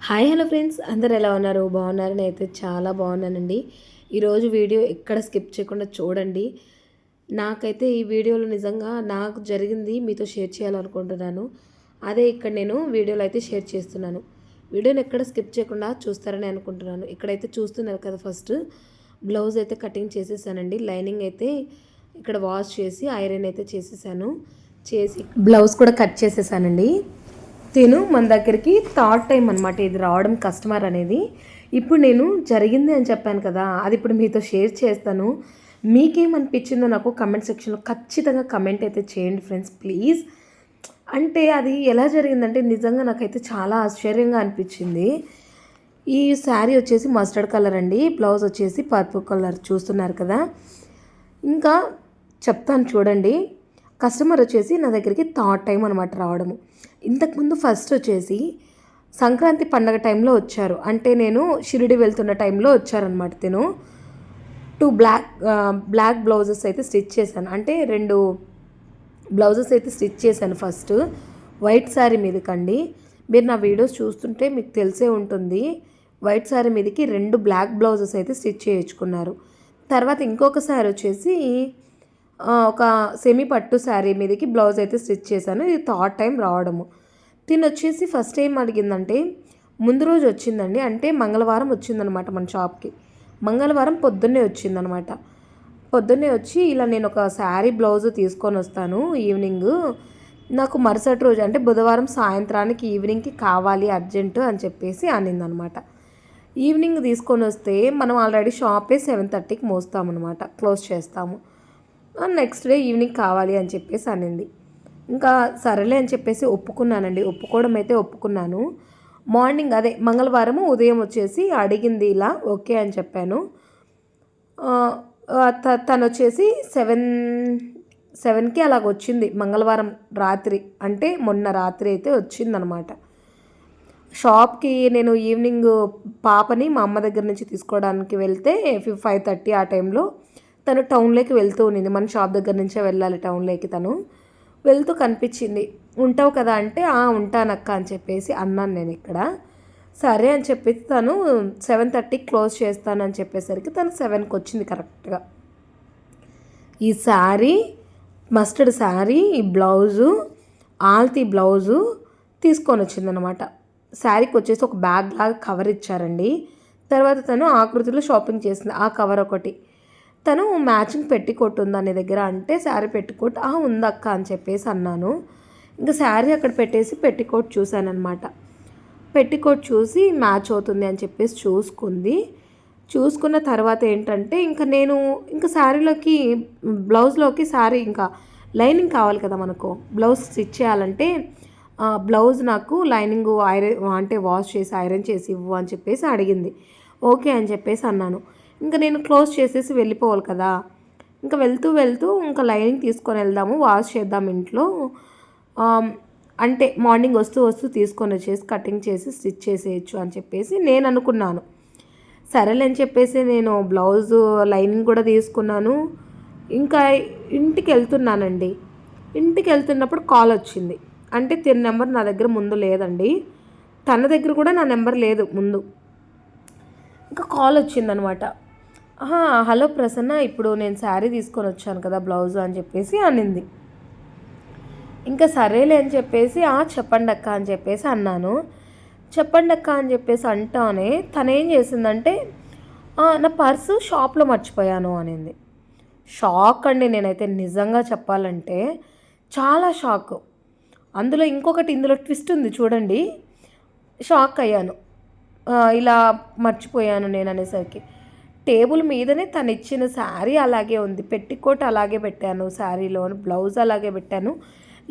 Hi hello friends, అందరు ఎలా ఉన్నారు? బాగున్నారు? నేనైతే చాలా బాగున్నానండి. ఈరోజు వీడియో ఎక్కడ స్కిప్ చేయకుండా చూడండి. నాకైతే ఈ వీడియోలో నిజంగా నాకు జరిగింది మీతో షేర్ చేయాలనుకుంటున్నాను. అదే ఇక్కడ నేను వీడియోలో అయితే షేర్ చేస్తున్నాను. వీడియోని ఎక్కడ స్కిప్ చేయకుండా చూస్తారని అనుకుంటున్నాను. ఇక్కడైతే చూస్తున్నారు కదా, ఫస్ట్ బ్లౌజ్ అయితే కటింగ్ చేసేసానండి. లైనింగ్ అయితే ఇక్కడ వాష్ చేసి ఐరన్ అయితే చేసేసాను. చేసి బ్లౌజ్ కూడా కట్ చేసేసానండి. మన దగ్గరికి థర్డ్ టైం అనమాట ఇది రావడం, కస్టమర్ అనేది. ఇప్పుడు నేను జరిగింది అని చెప్పాను కదా, అది ఇప్పుడు మీతో షేర్ చేస్తాను. మీకేమనిపించిందో నాకు కమెంట్ సెక్షన్లో ఖచ్చితంగా కమెంట్ అయితే చేయండి ఫ్రెండ్స్, ప్లీజ్. అంటే అది ఎలా జరిగిందంటే నిజంగా నాకైతే చాలా ఆశ్చర్యంగా అనిపించింది. ఈ శారీ వచ్చేసి మస్టర్డ్ కలర్ అండి, బ్లౌజ్ వచ్చేసి పర్పుల్ కలర్ చూస్తున్నారు కదా. ఇంకా చెప్తాను చూడండి. కస్టమర్ వచ్చేసి నా దగ్గరికి థర్డ్ టైం అనమాట రావడము. ఇంతకుముందు ఫస్ట్ వచ్చేసి సంక్రాంతి పండగ టైంలో వచ్చారు. అంటే నేను షిరిడి వెళ్తున్న టైంలో వచ్చారనమాట. టూ బ్లాక్ బ్లౌజెస్ అయితే స్టిచ్ చేశాను. అంటే 2 బ్లౌజెస్ అయితే స్టిచ్ చేశాను. ఫస్ట్ వైట్ శారీ మీదకండి. మీరు నా వీడియోస్ చూస్తుంటే మీకు తెలిసే ఉంటుంది. వైట్ శారీ మీదకి 2 బ్లాక్ బ్లౌజెస్ అయితే స్టిచ్ చేయించుకున్నారు. తర్వాత ఇంకొక శారీ వచ్చేసి ఒక సెమీ పట్టు శారీ మీదకి బ్లౌజ్ అయితే స్టిచ్ చేశాను. ఇది థర్డ్ టైం రావడము. వచ్చేసి ఫస్ట్ టైం అడిగిందంటే ముందు రోజు వచ్చిందండి. అంటే మంగళవారం వచ్చిందనమాట మన షాప్కి. మంగళవారం పొద్దున్నే వచ్చిందనమాట. పొద్దున్నే వచ్చి ఇలా నేను ఒక శారీ బ్లౌజ్ తీసుకొని వస్తాను ఈవినింగ్, నాకు మరుసటి రోజు అంటే బుధవారం సాయంత్రానికి ఈవినింగ్కి కావాలి అర్జెంటు అని చెప్పేసి అనిందనమాట. ఈవినింగ్ తీసుకొని వస్తే మనం ఆల్రెడీ షాపే 7:30కి మోస్తామన్నమాట, క్లోజ్ చేస్తాము. నెక్స్ట్ డే ఈవినింగ్ కావాలి అని చెప్పేసి అనింది. ఇంకా సరేలే అని చెప్పేసి ఒప్పుకున్నానండి. ఒప్పుకోవడం అయితే ఒప్పుకున్నాను. మార్నింగ్ అదే మంగళవారము ఉదయం వచ్చేసి అడిగింది, ఇలా ఓకే అని చెప్పాను. తను వచ్చేసి 7కి అలాగ వచ్చింది మంగళవారం రాత్రి. అంటే మొన్న రాత్రి అయితే వచ్చిందనమాట షాప్కి. నేను ఈవినింగ్ పాపని మా అమ్మ దగ్గర నుంచి తీసుకోవడానికి వెళ్తే 5:30 ఆ టైంలో తను టౌన్లోకి వెళ్తూ ఉన్నింది. మన షాప్ దగ్గర నుంచే వెళ్ళాలి టౌన్లోకి. తను వెళ్తూ కనిపించింది. ఉంటావు కదా అంటే ఉంటానక్క అని చెప్పేసి అన్నాను నేను ఇక్కడ. సరే అని చెప్పేసి తను 7:30కి క్లోజ్ చేస్తానని చెప్పేసరికి తను 7కి వచ్చింది కరెక్ట్గా. ఈ శారీ మస్టర్డ్ శారీ, ఈ బ్లౌజు ఆల్తీ బ్లౌజు తీసుకొని వచ్చిందనమాట. శారీకి వచ్చేసి ఒక బ్యాగ్ లాగా కవర్ ఇచ్చారండి. తర్వాత తను ఆకృతిలో షాపింగ్ చేసింది. ఆ కవర్ ఒకటి, తను మ్యాచింగ్ పెట్టికోట్ ఉందా నీ దగ్గర అంటే శారీ పెట్టికోట్ ఉందక్క అని చెప్పేసి అన్నాను. ఇంకా శారీ అక్కడ పెట్టేసి పెట్టికోట్ చూశానమాట. పెట్టికోట్ చూసి మ్యాచ్ అవుతుంది అని చెప్పేసి చూసుకున్న తర్వాత ఏంటంటే ఇంకా శారీలోకి బ్లౌజ్లోకి శారీ ఇంకా లైనింగ్ కావాలి కదా మనకు. బ్లౌజ్ స్టిచ్ చేయాలంటే బ్లౌజ్ నాకు లైనింగ్ అంటే వాష్ చేసి ఐరన్ చేసి ఇవ్వు అని చెప్పేసి అడిగింది. ఓకే అని చెప్పేసి అన్నాను. ఇంకా నేను క్లోజ్ చేసేసి వెళ్ళిపోవాలి కదా. ఇంకా వెళ్తూ ఇంకా లైనింగ్ తీసుకొని వెళ్దాము, వాష్ చేద్దాం ఇంట్లో, అంటే మార్నింగ్ వస్తూ తీసుకొని వచ్చేసి కటింగ్ చేసి స్టిచ్ చేసేయచ్చు అని చెప్పేసి నేను అనుకున్నాను. సరేలే అని చెప్పేసి నేను బ్లౌజు లైనింగ్ కూడా తీసుకున్నాను. ఇంకా ఇంటికి వెళ్తున్నానండి. ఇంటికి వెళ్తున్నప్పుడు కాల్ వచ్చింది. అంటే తిన నెంబర్ నా దగ్గర ముందు లేదండి, తన దగ్గర కూడా నా నెంబర్ లేదు ముందు. ఇంకా కాల్ వచ్చిందనమాట. హలో ప్రసన్న, ఇప్పుడు నేను శారీ తీసుకొని వచ్చాను కదా బ్లౌజ్ అని చెప్పేసి అనింది. ఇంకా సరేలే అని చెప్పేసి చెప్పండి అక్క అని చెప్పేసి అన్నాను. చెప్పండి అక్క అని చెప్పేసి అంటానే తను ఏం చేసిందంటే నా పర్సు షాప్లో మర్చిపోయాను అనింది. షాక్ అండి, నేనైతే నిజంగా చెప్పాలంటే చాలా షాక్. ఇందులో ట్విస్ట్ ఉంది చూడండి. షాక్ అయ్యాను, ఇలా మర్చిపోయాను నేను అనేసరికి. టేబుల్ మీదనే తను ఇచ్చిన శారీ అలాగే ఉంది, పెట్టికోట్ అలాగే పెట్టాను, శారీలో బ్లౌజ్ అలాగే పెట్టాను.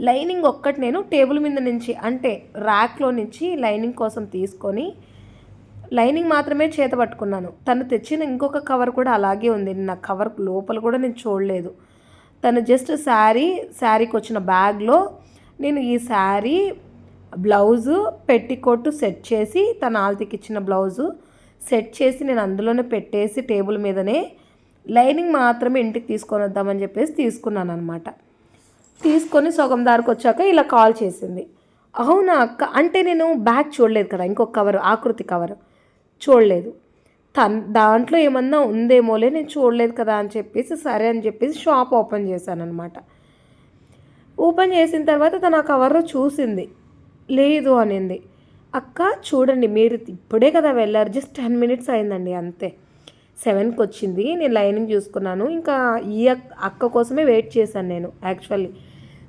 లైనింగ్ ఒక్కటి నేను టేబుల్ మీద నుంచి అంటే ర్యాక్లో నుంచి లైనింగ్ కోసం తీసుకొని లైనింగ్ మాత్రమే చేత పట్టుకున్నాను. తను తెచ్చిన ఇంకొక కవర్ కూడా అలాగే ఉంది. నా కవర్ లోపల కూడా నేను చూడలేదు. తను జస్ట్ శారీకి వచ్చిన బ్యాగ్లో నేను ఈ శారీ బ్లౌజు పెట్టికోట్ సెట్ చేసి, తన ఆల్తీకి ఇచ్చిన బ్లౌజు సెట్ చేసి నేను అందులోనే పెట్టేసి టేబుల్ మీదనే లైనింగ్ మాత్రమే ఇంటికి తీసుకొని వద్దామని చెప్పేసి తీసుకున్నాను అనమాట. తీసుకొని సగం దారికి వచ్చాక ఇలా కాల్ చేసింది. అవునా అక్క అంటే నేను బ్యాగ్ చూడలేదు కదా, ఇంకొక కవర్ ఆకృతి కవర్ చూడలేదు. దాంట్లో ఏమన్నా ఉందేమోలే, నేను చూడలేదు కదా అని చెప్పేసి సరే అని చెప్పేసి షాప్ ఓపెన్ చేశాననమాట. ఓపెన్ చేసిన తర్వాత తను ఆ కవర్లో చూసింది. లేదు అనింది. అక్క చూడండి, మీరు ఇప్పుడే కదా వెళ్ళారు, జస్ట్ 10 మినిట్స్ అయిందండి అంతే. 7కి వచ్చింది. నేను లైనింగ్ చూసుకున్నాను. ఇంకా ఈ అక్క కోసమే వెయిట్ చేశాను నేను యాక్చువల్లీ.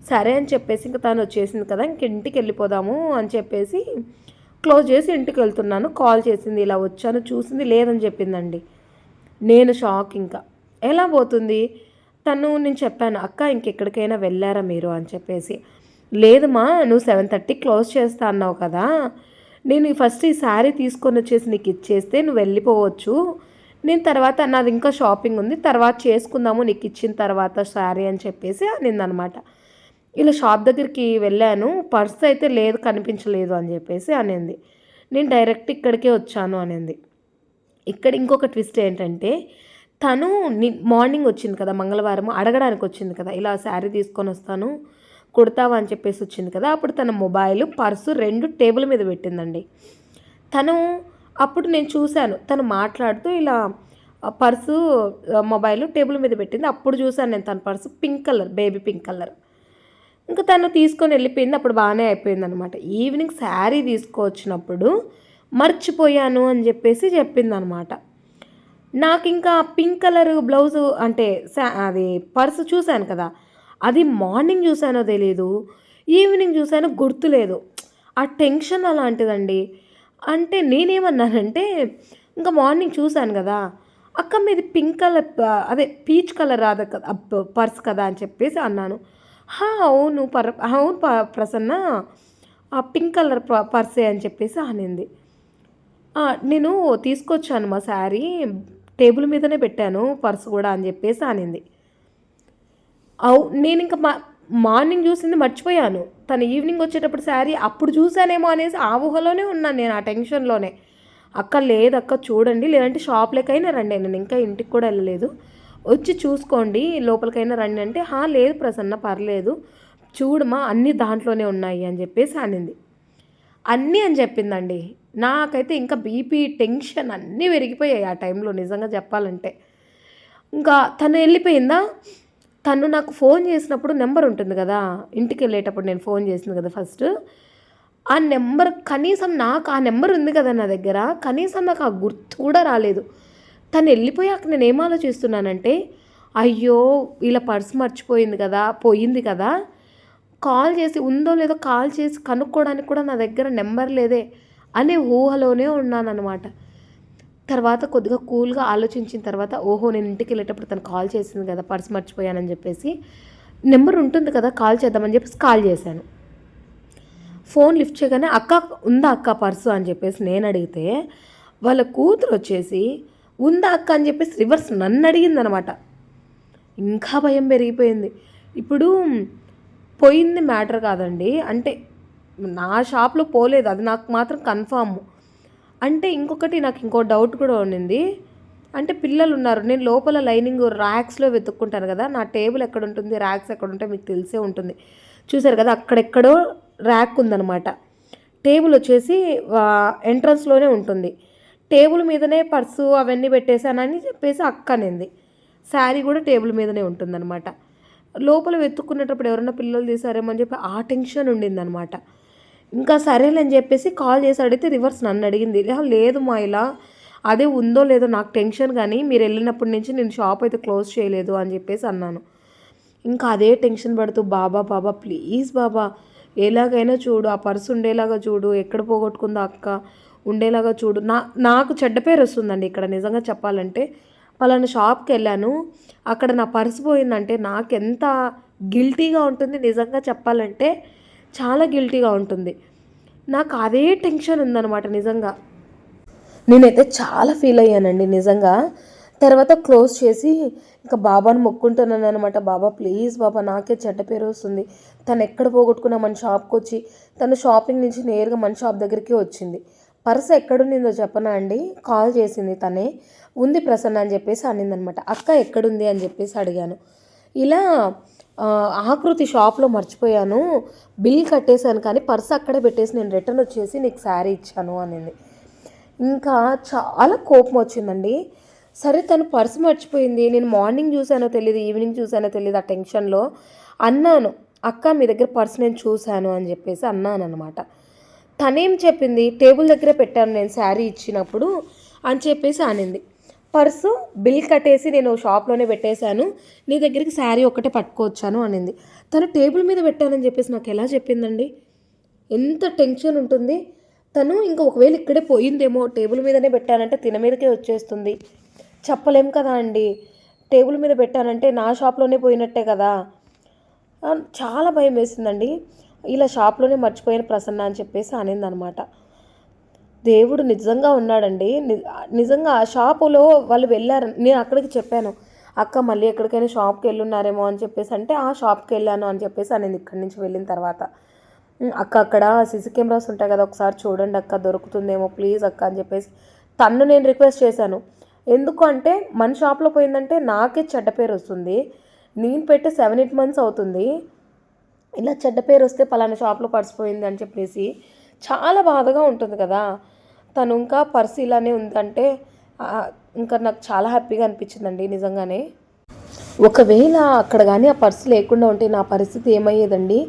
సరే అని చెప్పేసి ఇంక తను వచ్చేసింది కదా, ఇంక ఇంటికి వెళ్ళిపోదాము అని చెప్పేసి క్లోజ్ చేసి ఇంటికి వెళ్తున్నాను. కాల్ చేసింది, ఇలా వచ్చాను చూసింది లేదని చెప్పిందండి. నేను షాక్ ఇంకా. ఎలా పోతుంది నేను చెప్పాను, అక్క ఇంకెక్కడికైనా వెళ్ళారా మీరు అని చెప్పేసి. లేదమ్మా, నువ్వు 7:30 క్లోజ్ చేస్తా అన్నావు కదా, నేను ఫస్ట్ ఈ శారీ తీసుకొని వచ్చేసి నీకు ఇచ్చేస్తే నువ్వు వెళ్ళిపోవచ్చు, నేను తర్వాత నాది ఇంకా షాపింగ్ ఉంది, తర్వాత చేసుకుందాము నీకు ఇచ్చిన తర్వాత శారీ అని చెప్పేసి అనిందనమాట. ఇలా షాప్ దగ్గరికి వెళ్ళాను, పర్స్ అయితే లేదు, కనిపించలేదు అని చెప్పేసి అనింది. నేను డైరెక్ట్ ఇక్కడికే వచ్చాను అనింది. ఇక్కడ ఇంకొక ట్విస్ట్ ఏంటంటే, తను మార్నింగ్ వచ్చింది కదా, మంగళవారం అడగడానికి వచ్చింది కదా, ఇలా శారీ తీసుకొని వస్తాను కుడతావా అని చెప్పేసి వచ్చింది కదా, అప్పుడు తన మొబైల్ పర్సు 2 టేబుల్ మీద పెట్టిందండి. తను అప్పుడు నేను చూశాను, తను మాట్లాడుతూ ఇలా పర్సు మొబైల్ టేబుల్ మీద పెట్టింది. అప్పుడు చూశాను నేను తన purse pink colour, baby pink colour. ఇంకా తను తీసుకొని వెళ్ళిపోయింది. అప్పుడు బాగానే అయిపోయింది అనమాట. ఈవినింగ్ శారీ తీసుకొచ్చినప్పుడు మర్చిపోయాను అని చెప్పేసి చెప్పిందనమాట. నాకు ఇంకా పింక్ కలర్ బ్లౌజు అంటే అది పర్సు చూశాను కదా, అది మార్నింగ్ చూసానో తెలీదు, ఈవినింగ్ చూసానో గుర్తులేదు. ఆ టెన్షన్ అలాంటిదండి. అంటే నేనేమన్నానంటే, ఇంకా మార్నింగ్ చూశాను కదా, అక్క మీది పింక్ కలర్ అదే పీచ్ కలర్ రాదు కదా పర్స్ కదా అని చెప్పేసి అన్నాను. అవును అవును ప్రసన్న, ఆ పింక్ కలర్ పర్సే అని చెప్పేసి అనింది. నేను తీసుకొచ్చాను మా శారీ, టేబుల్ మీదనే పెట్టాను పర్స్ కూడా అని చెప్పేసి అనింది. నేను ఇంకా మార్నింగ్ చూసింది మర్చిపోయాను. తను ఈవినింగ్ వచ్చేటప్పుడు శారీ అప్పుడు చూసానేమో అనేసి ఆ ఊహలోనే ఉన్నాను నేను, ఆ టెన్షన్లోనే. అక్క లేదక్క చూడండి, లేదంటే షాప్లోకైనా రండి, నేను ఇంకా ఇంటికి కూడా వెళ్ళలేదు, వచ్చి చూసుకోండి లోపలికైనా రండి అంటే, లేదు ప్రసన్న పర్లేదు చూడమా అన్నీ దాంట్లోనే ఉన్నాయి అని చెప్పేసి అనింది. అన్నీ అని చెప్పిందండి. నాకైతే ఇంకా బీపీ టెన్షన్ అన్నీ పెరిగిపోయాయి ఆ టైంలో నిజంగా చెప్పాలంటే. ఇంకా తను వెళ్ళిపోయిందా, తను నాకు ఫోన్ చేసినప్పుడు నెంబర్ ఉంటుంది కదా, ఇంటికి వెళ్ళేటప్పుడు నేను ఫోన్ చేసింది కదా ఫస్ట్, ఆ నెంబర్ కనీసం నాకు ఆ నెంబర్ ఉంది కదా నా దగ్గర, కనీసం నాకు ఆ గుర్తు కూడా రాలేదు. తను వెళ్ళిపోయాక నేను ఏం ఆలోచిస్తున్నానంటే, అయ్యో ఇలా పర్స్ మర్చిపోయింది కదా, పోయింది కదా, కాల్ చేసి ఉందో లేదో కాల్ చేసి కనుక్కోవడానికి కూడా నా దగ్గర నెంబర్ లేదే అనే ఊహలోనే ఉన్నానన్నమాట. తర్వాత కొద్దిగా కూల్గా ఆలోచించిన తర్వాత, ఓహో నేను ఇంటికి వెళ్ళేటప్పుడు తను కాల్ చేసింది కదా పర్స్ మర్చిపోయానని చెప్పేసి, నెంబర్ ఉంటుంది కదా కాల్ చేద్దామని చెప్పేసి కాల్ చేశాను. ఫోన్ లిఫ్ట్ చేయగానే అక్క ఉందా అక్క పర్సు అని చెప్పేసి నేను అడిగితే, వాళ్ళ కూతురు వచ్చేసి ఉందా అక్క అని చెప్పేసి రివర్స్ నన్ను అడిగిందనమాట. ఇంకా భయం పెరిగిపోయింది. ఇప్పుడు పోయింది మ్యాటర్ కాదండి, అంటే నా షాప్లో పోలేదు అది నాకు మాత్రం కన్ఫామ్. అంటే ఇంకొకటి నాకు ఇంకో డౌట్ కూడా ఉండింది. అంటే పిల్లలు ఉన్నారు, నేను లోపల లైనింగ్ ర్యాక్స్లో వెతుక్కుంటాను కదా, నా టేబుల్ ఎక్కడ ఉంటుంది ర్యాక్స్ ఎక్కడ ఉంటాయి మీకు తెలిసే ఉంటుంది, చూసారు కదా అక్కడెక్కడో ర్యాక్ ఉందన్నమాట. టేబుల్ వచ్చేసి ఎంట్రన్స్లోనే ఉంటుంది. టేబుల్ మీదనే పర్సు అవన్నీ పెట్టేశానని చెప్పేసి అక్కనింది. శారీ కూడా టేబుల్ మీదనే ఉంటుందన్నమాట. లోపల వెతుక్కునేటప్పుడు ఎవరైనా పిల్లలు తీసారేమో అని చెప్పి ఆ టెన్షన్ ఉండిందనమాట. ఇంకా సరేలేని చెప్పేసి కాల్ చేసి అడిగితే రివర్స్ నన్ను అడిగింది. లేదు మా ఇలా అదే ఉందో లేదో నాకు టెన్షన్, కానీ మీరు వెళ్ళినప్పటి నుంచి నేను షాప్ అయితే క్లోజ్ చేయలేదు అని చెప్పేసి అన్నాను. ఇంకా అదే టెన్షన్ పడుతూ, బాబా బాబా ప్లీజ్ బాబా ఎలాగైనా చూడు, ఆ పర్సు ఉండేలాగా చూడు, ఎక్కడ పోగొట్టుకుందో అక్క ఉండేలాగా చూడు. నాకు చెడ్డ పేరు వస్తుందండి ఇక్కడ నిజంగా చెప్పాలంటే. పలానా షాప్కి వెళ్ళాను, అక్కడ నా పర్సు పోయిందంటే నాకెంత గిల్టీగా ఉంటుంది నిజంగా చెప్పాలంటే, చాలా గిల్టీగా ఉంటుంది. నాకు అదే టెన్షన్ ఉందన్నమాట నిజంగా. నేనైతే చాలా ఫీల్ అయ్యానండి నిజంగా. తర్వాత క్లోజ్ చేసి ఇంకా బాబాను మొక్కుంటున్నాను అనమాట. బాబా ప్లీజ్ బాబా నాకే చెడ్డ పేరు వస్తుంది, తను ఎక్కడ పోగొట్టుకున్నా మన షాప్కి వచ్చి, తను షాపింగ్ నుంచి నేరుగా మన షాప్ దగ్గరికి వచ్చింది. పర్స్ ఎక్కడుండిందో చెప్పనా అండి, కాల్ చేసింది తనే, ఉంది ప్రసన్న అని చెప్పేసి అనిందనమాట. అక్క ఎక్కడుంది అని చెప్పేసి అడిగాను. ఇలా ఆకృతి షాప్లో మర్చిపోయాను, బిల్ కట్టేశాను కానీ పర్స్ అక్కడే పెట్టేసి నేను రిటర్న్ వచ్చేసి నీకు శారీ ఇచ్చాను అనింది. ఇంకా చాలా కోపం వచ్చిందండి. సరే తను పర్స్ మర్చిపోయింది, నేను మార్నింగ్ చూసానో తెలీదు, ఈవినింగ్ చూసానో తెలీదు, ఆ టెన్షన్లో అన్నాను, అక్క మీ దగ్గర పర్స్ నేను చూశాను అని చెప్పేసి అన్నానమాట. తనేం చెప్పింది, టేబుల్ దగ్గరే పెట్టాను నేను శారీ ఇచ్చినప్పుడు అని చెప్పేసి అనింది. పర్సు బిల్ కట్టేసి నేను షాప్లోనే పెట్టేశాను, నీ దగ్గరికి శారీ ఒక్కటే పట్టుకోవచ్చాను అనింది. తను టేబుల్ మీద పెట్టానని చెప్పేసి నాకు ఎలా చెప్పిందండి? ఎంత టెన్షన్ ఉంటుంది. తను ఇంకా ఒకవేళ ఇక్కడే పోయిందేమో, టేబుల్ మీదనే పెట్టానంటే తిన మీదకే వచ్చేస్తుంది, చెప్పలేం కదా అండి. టేబుల్ మీద పెట్టానంటే నా షాప్లోనే పోయినట్టే కదా. చాలా భయం వేసిందండి. ఇలా షాప్లోనే మర్చిపోయిన ప్రసన్న అని చెప్పేసి అనిందనమాట. దేవుడు నిజంగా ఉన్నాడండి. నిజంగా ఆ షాపులో వాళ్ళు వెళ్ళారు, నేను అక్కడికి చెప్పాను, అక్క మళ్ళీ ఎక్కడికైనా షాప్కి వెళ్ళున్నారేమో అని చెప్పేసి అంటే ఆ షాప్కి వెళ్ళాను అని చెప్పేసి అనేది ఇక్కడి నుంచి వెళ్ళిన తర్వాత, అక్క అక్కడ సీసీ కెమెరాస్ ఉంటాయి కదా, ఒకసారి చూడండి అక్క, దొరుకుతుందేమో ప్లీజ్ అక్క అని చెప్పేసి తన్ను నేను రిక్వెస్ట్ చేశాను. ఎందుకు అంటే మన షాప్లో పోయిందంటే నాకే చెడ్డ పేరు వస్తుంది. నేను పెట్టి 7-8 months అవుతుంది, ఇలా చెడ్డ పేరు వస్తే పలానా షాప్లో పర్సిపోయింది అని చెప్పేసి చాలా బాధగా ఉంటుంది కదా. తను ఇంకా పర్స్ ఇలానే ఉందంటే ఇంకా నాకు చాలా హ్యాపీగా అనిపించిందండి నిజంగానే. ఒకవేళ అక్కడ కానీ ఆ పర్స్ లేకుండా ఉంటే నా పరిస్థితి ఏమయ్యేదండి.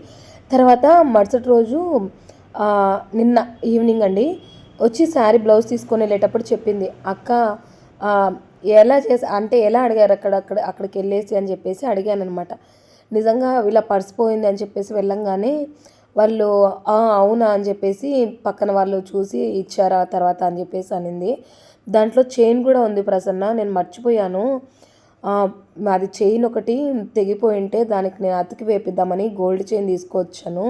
తర్వాత మరుసటి రోజు నిన్న ఈవినింగ్ అండి వచ్చి శారీ బ్లౌజ్ తీసుకొని వెళ్ళేటప్పుడు చెప్పింది, అక్క ఎలా అంటే ఎలా అడిగారు అక్కడికి వెళ్ళేసి అని చెప్పేసి అడిగాను అనమాట. నిజంగా ఇలా పర్స్ పోయింది అని చెప్పేసి వెళ్ళంగానే వాళ్ళు అవునా అని చెప్పేసి పక్కన వాళ్ళు చూసి ఇచ్చారా తర్వాత అని చెప్పేసి అనింది. దాంట్లో చైన్ కూడా ఉంది ప్రసన్న, నేను మర్చిపోయాను, అది చైన్ ఒకటి తెగిపోయి ఉంటే దానికి నేను అతికి వేపిద్దామని గోల్డ్ చైన్ తీసుకొచ్చాను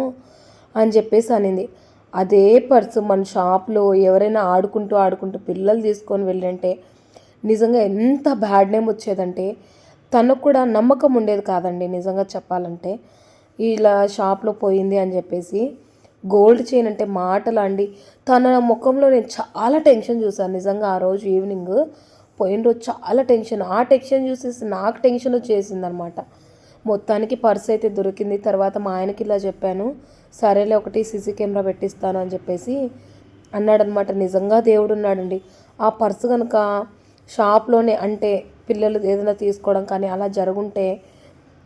అని చెప్పేసి అనింది. అదే పర్సు మన షాప్లో ఎవరైనా ఆడుకుంటూ పిల్లలు తీసుకొని వెళ్ళంటే నిజంగా ఎంత బ్యాడ్ నేమ్ వచ్చేదంటే, తనకు కూడా నమ్మకం ఉండేది కాదండి నిజంగా చెప్పాలంటే. ఇలా షాప్లో పోయింది అని చెప్పేసి గోల్డ్ చైన్ అంటే మాటలా అండి. తన ముఖంలో నేను చాలా టెన్షన్ చూసాను నిజంగా. ఆ రోజు ఈవినింగ్ పోయిన రోజు చాలా టెన్షన్, ఆ టెన్షన్ చూసేసి నాకు టెన్షన్ వచ్చేసింది అనమాట. మొత్తానికి పర్స్ అయితే దొరికింది. తర్వాత మా ఆయనకి ఇలా చెప్పాను, సరేలే ఒకటి సీసీ కెమెరా పెట్టిస్తాను అని చెప్పేసి అన్నాడనమాట. నిజంగా దేవుడు ఉన్నాడండి. ఆ పర్సు కనుక షాప్లోనే అంటే పిల్లలు ఏదైనా తీసుకోవడం కానీ అలా జరుగుంటే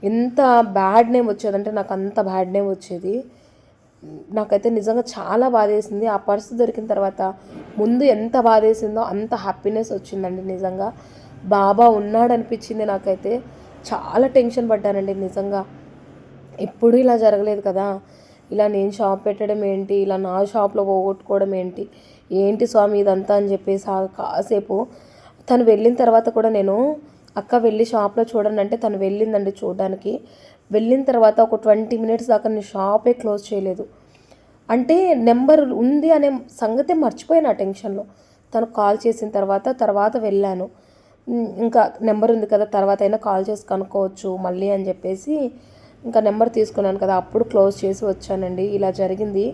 ఎంత బ్యాడ్ నేమ్ వచ్చేదంటే నాకు అంత బ్యాడ్ నేమ్ వచ్చేది. నాకైతే నిజంగా చాలా బాధేసింది. ఆ పర్సు దొరికిన తర్వాత ముందు ఎంత బాధేసిందో అంత హ్యాపీనెస్ వచ్చిందండి నిజంగా. బాబా ఉన్నాడు అనిపించింది నాకైతే. చాలా టెన్షన్ పడ్డానండి నిజంగా. ఎప్పుడూ ఇలా జరగలేదు కదా. ఇలా నేను షాప్ పెట్టడం ఏంటి, ఇలా నా షాప్లో పోగొట్టుకోవడం ఏంటి స్వామి ఇదంతా అని చెప్పేసి కాసేపు తను వెళ్ళిన తర్వాత కూడా నేను అక్క వెళ్ళి షాప్లో చూడండి అంటే తను వెళ్ళిందండి చూడడానికి. వెళ్ళిన తర్వాత ఒక 20 minutes దాకా నేను షాపే క్లోజ్ చేయలేదు. అంటే నెంబర్ ఉంది అనే సంగతే మర్చిపోయాను ఆ టెన్షన్లో. తను కాల్ చేసిన తర్వాత వెళ్ళాను. ఇంకా నెంబర్ ఉంది కదా, తర్వాత అయినా కాల్ చేసి కనుక్కోవచ్చు మళ్ళీ అని చెప్పేసి ఇంకా నెంబర్ తీసుకున్నాను కదా, అప్పుడు క్లోజ్ చేసి వచ్చానండి. ఇలా జరిగింది.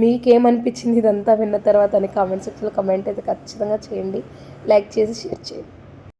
మీకేమనిపించింది ఇదంతా విన్న తర్వాత అని కామెంట్ సెక్షన్లో కమెంట్ అయితే ఖచ్చితంగా చేయండి. లైక్ చేసి షేర్ చేయండి.